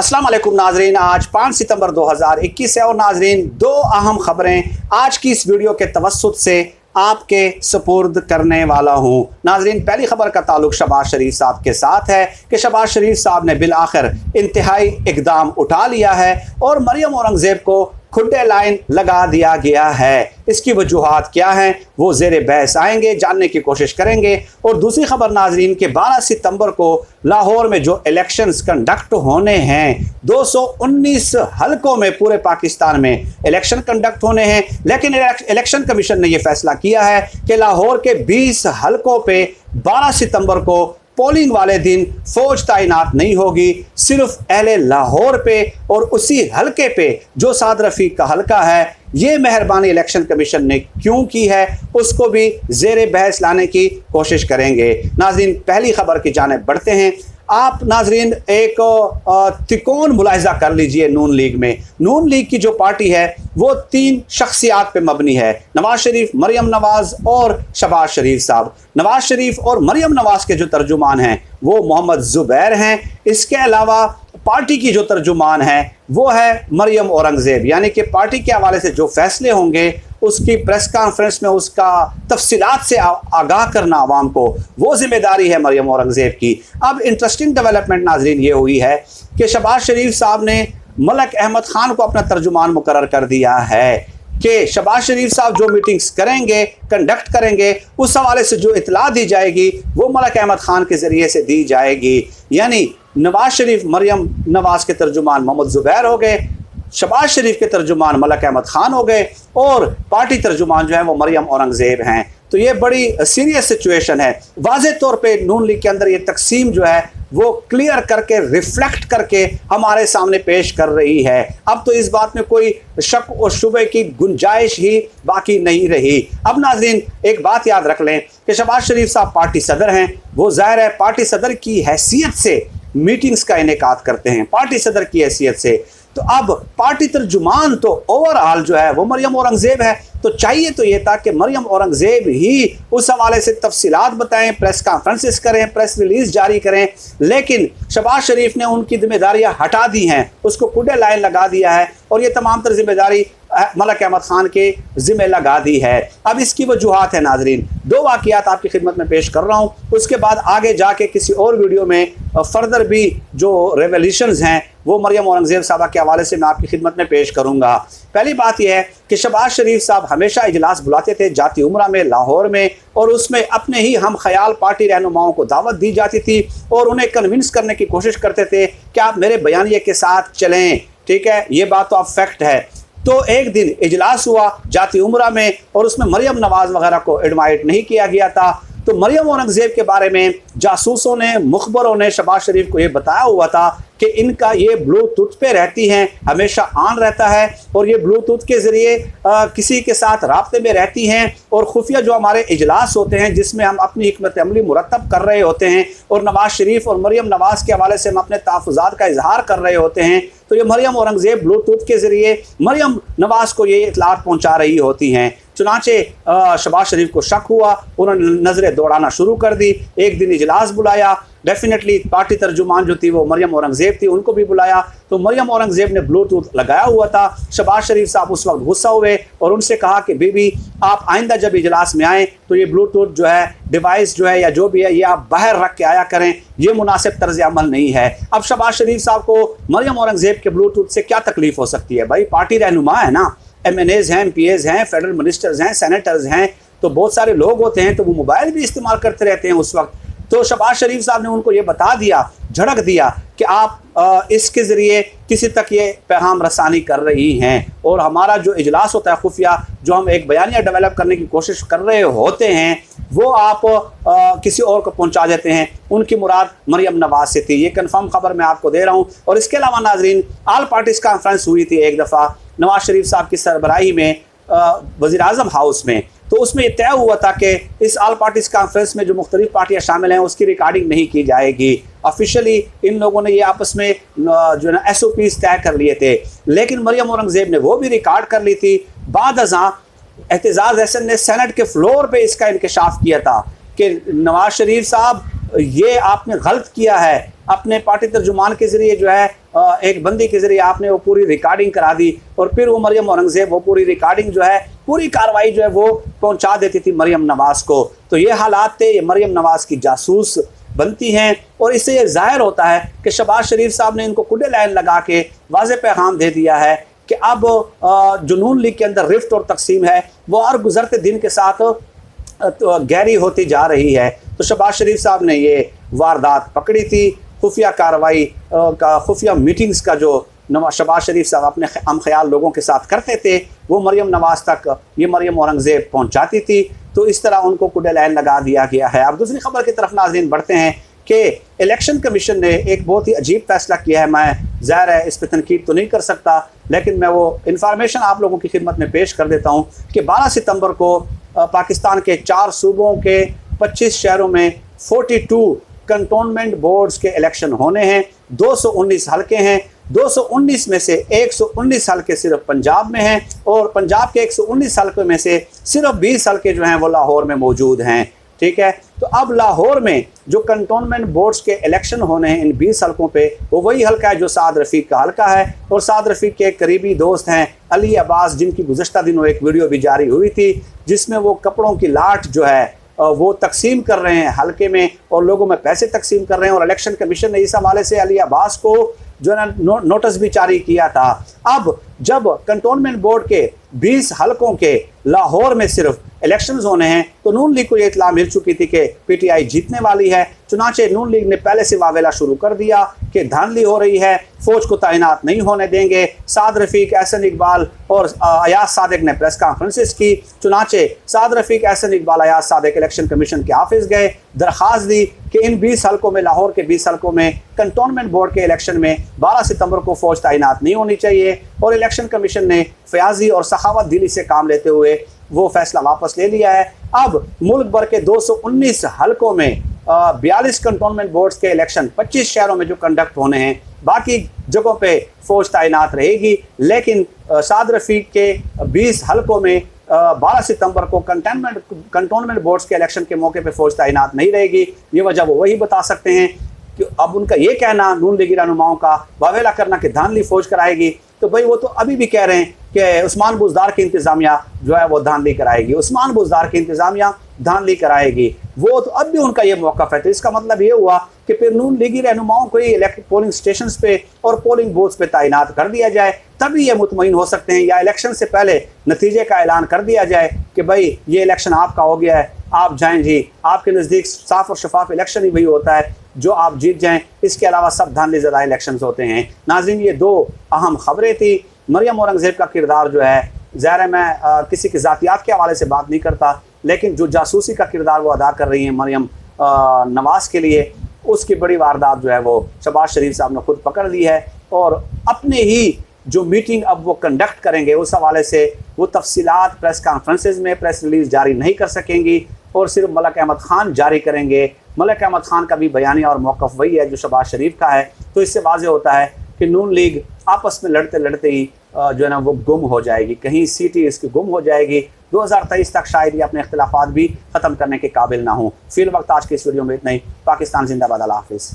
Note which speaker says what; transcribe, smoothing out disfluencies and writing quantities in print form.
Speaker 1: अस्सलाम वालेकुम नाजरीन, आज 5 सितंबर 2021 है और नाजरीन दो अहम खबरें आज की इस वीडियो के तवस्सुत से आपके सुपुर्द करने वाला हूँ। नाजरीन, पहली खबर का ताल्लुक शहबाज शरीफ साहब के साथ है कि शहबाज शरीफ साहब ने बिल आखिर इंतहाई इकदाम उठा लिया है और मरियम औरंगज़ेब को खुड्डे लाइन लगा दिया गया है। इसकी वजूहात क्या हैं वो ज़ेरे बहस आएंगे, जानने की कोशिश करेंगे। और दूसरी खबर नाजरीन के 12 सितंबर को लाहौर में जो इलेक्शंस कंडक्ट होने हैं, 219 हलकों में पूरे पाकिस्तान में इलेक्शन कंडक्ट होने हैं, लेकिन इलेक्शन कमीशन ने यह फैसला किया है कि लाहौर के 20 हलकों पे 12 सितंबर को पोलिंग वाले दिन फौज तैनात नहीं होगी, सिर्फ अहले लाहौर पे और उसी हलके पे जो साद रफीक का हलका है। ये मेहरबानी इलेक्शन कमीशन ने क्यों की है उसको भी जेरे बहस लाने की कोशिश करेंगे। नाजरीन, पहली खबर की जानिब बढ़ते हैं। आप नाजरीन एक तिकोन मुलाहिजा कर लीजिए। नून लीग में, नून लीग की जो पार्टी है वो 3 शख्सियात पे मबनी है, नवाज शरीफ, मरियम नवाज और शहबाज शरीफ साहब। नवाज शरीफ और मरियम नवाज के जो तर्जुमान हैं वो मोहम्मद जुबैर हैं। इसके अलावा पार्टी की जो तर्जुमान है वो है मरियम औरंगज़ेब, यानी कि पार्टी के हवाले से जो फैसले होंगे उसकी प्रेस कॉन्फ्रेंस में उसका तफसीलात से आगाह करना आवाम को, वो जिम्मेदारी है मरियम औरंगज़ेब की। अब इंटरेस्टिंग डेवलपमेंट नाजरीन ये हुई है कि शहबाज शरीफ साहब ने मलक अहमद ख़ान को अपना तर्जुमान मुकर्रर कर दिया है कि शहबाज शरीफ साहब जो मीटिंग्स करेंगे, कंडक्ट करेंगे, उस हवाले से जो इतला दी जाएगी वो मलक अहमद ख़ान के ज़रिए से दी जाएगी। यानी नवाज शरीफ मरियम नवाज के तर्जुमान मोहम्मद जुबैर हो गए, शहबाज शरीफ के तर्जुमान मलक अहमद ख़ान हो गए और पार्टी तर्जुमान जो है वो मरियम औरंगज़ेब हैं। तो ये बड़ी सीरियस सिचुएशन है। वाज़े तौर पे नून लीग के अंदर ये तकसीम जो है वो क्लियर करके, रिफ्लेक्ट करके हमारे सामने पेश कर रही है। अब तो इस बात में कोई शक और शुबे की गुंजाइश ही बाकी नहीं रही। अब नाज़रीन एक बात याद रख लें कि शहबाज शरीफ साहब पार्टी सदर हैं, वो ज़ाहिर है पार्टी सदर की हैसियत से मीटिंग्स का इनेकाद करते हैं, पार्टी सदर की हैसियत से। तो अब पार्टी तर्जुमान तो ओवरऑल जो है वो मरियम औरंगज़ेब है, तो चाहिए तो ये था कि मरियम औरंगज़ेब ही उस हवाले से तफसीलात बताएं, प्रेस कॉन्फ्रेंसेस करें, प्रेस रिलीज जारी करें। लेकिन शहबाज शरीफ ने उनकी जिम्मेदारियां हटा दी हैं, उसको खुड्डे लाइन लगा दिया है और ये तमाम तर जिम्मेदारी मलक अहमद ख़ान के ज़िम्मे लगा दी है। अब इसकी वजूहात है नाजरीन, 2 वाक़ियात आपकी खिदमत में पेश कर रहा हूँ, उसके बाद आगे जाके किसी और वीडियो में फर्दर भी जो रेवल्यूशंस हैं वो मरियम औरंगज़ेब साहबा के हवाले से मैं आपकी खिदमत में पेश करूँगा। पहली बात यह है कि शहबाज शरीफ साहब हमेशा इजलास बुलाते थे जाती उम्रा में, लाहौर में, और उसमें अपने ही हम ख्याल पार्टी रहनुमाओं को दावत दी जाती थी और उन्हें कन्विंस करने की कोशिश करते थे कि आप मेरे बयानिए के साथ चलें। ठीक है, ये बात तो अब फैक्ट है। तो एक दिन इजलास हुआ जाती उम्रा में और उसमें मरियम नवाज वगैरह को इनवाइट नहीं किया गया था। तो मरियम औरंगज़ेब के बारे में जासूसों ने, मुखबरों ने शहबाज शरीफ को ये बताया हुआ था कि इनका ये ब्लूटूथ पे रहती हैं, हमेशा ऑन रहता है और ये ब्लूटूथ के ज़रिए किसी के साथ राब्ते में रहती हैं और खुफिया जो हमारे इजलास होते हैं जिसमें हम अपनी हिकमत अमली मुरतब कर रहे होते हैं और नवाज शरीफ और मरियम नवाज के हवाले से हम अपने तहफ़्फ़ुज़ात का इजहार कर रहे होते हैं, तो ये मरियम औरंगज़ेब ब्लूटूथ के ज़रिए मरियम नवाज को ये इतलात पहुँचा रही होती हैं। चुनाचे शहबाज शरीफ को शक हुआ, उन्होंने नज़रें दौड़ाना शुरू कर दी। एक दिन इजलास बुलाया, डेफिनेटली पार्टी तर्जुमान जो थी वो मरियम औरंगज़ेब थी, उनको भी बुलाया। तो मरियम औरंगज़ेब ने ब्लूटूथ लगाया हुआ था। शहबाज शरीफ साहब उस वक्त गुस्सा हुए और उनसे कहा कि बीबी आप आइंदा जब इजलास में आएँ तो ये ब्लूटूथ जो है, डिवाइस जो है या जो भी है, ये आप बाहर रख के आया करें, ये मुनासिब तर्ज अमल नहीं है। अब शहबाज शरीफ साहब को मरियम औरंगज़ेब के ब्लूटूथ से क्या तकलीफ हो सकती है? भाई पार्टी रहनुमा है ना, MNAs हैं, MPAs हैं, फेडरल मिनिस्टर्स हैं, सेनेटर्स हैं, तो बहुत सारे लोग होते हैं, तो वो मोबाइल भी इस्तेमाल करते रहते हैं उस वक्त। तो शहबाज शरीफ साहब ने उनको ये बता दिया, झड़क दिया कि आप इसके ज़रिए किसी तक ये पैगाम रसानी कर रही हैं और हमारा जो इजलास होता है खुफिया, जो हम एक बयानिया डेवलप करने की कोशिश कर रहे होते हैं, वो आप किसी और को पहुंचा देते हैं। उनकी मुराद मरियम नवाज से थी, ये कंफर्म खबर मैं आपको दे रहा हूँ। और इसके अलावा नाजरीन आल पार्टीज़ कॉन्फ्रेंस हुई थी एक दफ़ा नवाज शरीफ साहब की सरबराही में वज़ीर आज़म हाउस में, तो उसमें यह तय हुआ था कि इस आल पार्टीज़ कॉन्फ्रेंस में जो मुख्तलिफ पार्टियाँ शामिल हैं उसकी रिकॉर्डिंग नहीं की जाएगी। ऑफिशियली इन लोगों ने ये आपस में जो है ना SOPs तय कर लिए थे, लेकिन मरियम औरंगज़ेब ने वो भी रिकॉर्ड कर ली थी। बाद अज़ां एहतजाज हसन ने सेनेट के फ्लोर पे इसका इंकशाफ किया था कि नवाज शरीफ साहब ये आपने गलत किया है, अपने पार्टी तर्जुमान के ज़रिए जो है एक बंदी के ज़रिए आपने वो पूरी रिकॉर्डिंग करा दी और फिर वो मरियम औरंगज़ेब वो पूरी रिकॉर्डिंग जो है पूरी कार्रवाई जो है वो पहुंचा देती थी मरियम नवाज़ को। तो ये हालात थे, ये मरियम नवाज़ की जासूस बनती हैं और इससे ये ज़ाहिर होता है कि शहबाज शरीफ साहब ने इनको कुडे लाइन लगा के वाज़ेह पैगाम दे दिया है कि अब जो नून लीग के अंदर रिफ्ट और तकसीम है वो और गुजरते दिन के साथ गहरी होती जा रही है। तो शहबाज शरीफ साहब ने ये वारदात पकड़ी थी, खुफिया कार्रवाई का खुफिया मीटिंग्स का जो शहबाज शरीफ साहब अपने हम ख्याल लोगों के साथ करते थे वो मरियम नवाज़ तक ये मरियम औरंगज़ेब पहुंचाती थी। तो इस तरह उनको कुडे लाइन लगा दिया गया है। अब दूसरी खबर की तरफ नाज़रीन बढ़ते हैं कि इलेक्शन कमीशन ने एक बहुत ही अजीब फैसला किया है। मैं ज़ाहिर है इस पर तनकीद तो नहीं कर सकता, लेकिन मैं वो इन्फॉर्मेशन आप लोगों की खिदमत में पेश कर देता हूँ कि 12 सितंबर को पाकिस्तान के 4 सूबों के 25 शहरों में 42 कंटोनमेंट बोर्ड्स के इलेक्शन होने हैं। 219 हलके हैं, 219 में से 119 हलके सिर्फ पंजाब में हैं और पंजाब के 119 हलकों में से सिर्फ 20 हलके जो हैं वो लाहौर में मौजूद हैं। ठीक है, तो अब लाहौर में जो कंटोनमेंट बोर्ड्स के इलेक्शन होने हैं इन 20 हलकों पे वो वही हलका है जो साद रफ़ीक का हलका है और साद रफ़ीक के एक करीबी दोस्त हैं अली अब्बास, जिनकी गुज़श्ता दिनों एक वीडियो भी जारी हुई थी जिसमें वो कपड़ों की लाट जो है वो तकसीम कर रहे हैं हलके में और लोगों में पैसे तकसीम कर रहे हैं। और इलेक्शन कमीशन ने इस हवाले से अली अब्बास को जो है ना नोटिस भी जारी किया था। अब जब कंटोनमेंट बोर्ड के 20 हलकों के लाहौर में सिर्फ इलेक्शंस होने हैं तो नून लीग को ये इत्तला मिल चुकी थी कि पीटीआई जीतने वाली है। चुनाचे नून लीग ने पहले से वावेला शुरू कर दिया कि धांधली हो रही है, फौज को तैनात नहीं होने देंगे। साद रफ़ीक, एहसन इकबाल और अयाज सादिक ने प्रेस कॉन्फ्रेंसेस की। चुनाचे साद रफ़ीक, एहसन इकबाल, अयाज सादिक इलेक्शन कमीशन के ऑफिस गए, दरख्वास्त दी कि इन 20 हलकों में, लाहौर के 20 हलकों में कंटोनमेंट बोर्ड के इलेक्शन में 12 सितंबर को फौज तैनात नहीं होनी चाहिए। और इलेक्शन कमीशन ने फयाजी और सखावत दिली से काम लेते हुए वो फैसला वापस ले लिया है। अब मुल्क भर के 219 हलकों में 42 कंटोनमेंट बोर्ड्स के इलेक्शन 25 शहरों में जो कंडक्ट होने हैं, बाकी जगहों पे फौज तैनात रहेगी। लेकिन साद रफ़ीक के 20 हलकों में 12 सितंबर को कंटोनमेंट बोर्ड्स के इलेक्शन के मौके पे फौज तैनात नहीं रहेगी। ये वजह वो वही बता सकते हैं कि अब उनका ये कहना नून लीगी रहनुमाओं का वावेला करना कि धांधली फौज कराएगी, तो भाई वो तो अभी भी कह रहे हैं कि उस्मान बुज़दार की इंतज़ामिया जो है वो धांधली कराएगी, उस्मान बुज़दार की इंतज़ामिया धांधली कराएगी, वो तो अब भी उनका ये मौक़िफ़ है। तो इसका मतलब ये हुआ कि फिर नून लीगी रहनुमाओं को ही पोलिंग स्टेशंस पे और पोलिंग बूथ्स पे तैनात कर दिया जाए, तभी ये मुतमईन हो सकते हैं। या इलेक्शन से पहले नतीजे का ऐलान कर दिया जाए कि भाई ये इलेक्शन आपका हो गया है, आप जाएँ जी, आपके नज़दीक साफ़ और शफाफ इलेक्शन ही वही होता है जो आप जीत जाएँ, इसके अलावा सब धांधली ज़दा इलेक्शन होते हैं। नाज़रीन, ये 2 अहम खबरें थी। मरियम औरंगज़ेब का किरदार जो है, ज़ाहिर है मैं किसी की ज़ातियात के हवाले से बात नहीं करता, लेकिन जो जासूसी का किरदार वो अदा कर रही हैं मरियम नवाज़ के लिए, उसकी बड़ी वारदात जो है वो शहबाज शरीफ साहब ने खुद पकड़ ली है और अपने ही जो मीटिंग अब वो कंडक्ट करेंगे उस हवाले से वो तफसीलात प्रेस कॉन्फ्रेंसेस में प्रेस रिलीज़ जारी नहीं कर सकेंगी और सिर्फ मलक अहमद ख़ान जारी करेंगे। मलक अहमद ख़ान का भी बयानी और मौक़िफ़ वही है जो शहबाज शरीफ का है। तो इससे वाज़ेह होता है कि नून लीग आपस में लड़ते लड़ते ही जो है ना वो गुम हो जाएगी, कहीं सीटी इसकी गुम हो जाएगी। 2023 तक शायद ये अपने इख्तिलाफात भी ख़त्म करने के काबिल ना हों। फ़िल वक्त आज के इस वीडियो में इतना ही। पाकिस्तान जिंदाबाद, अल्लाह हाफ़िज़।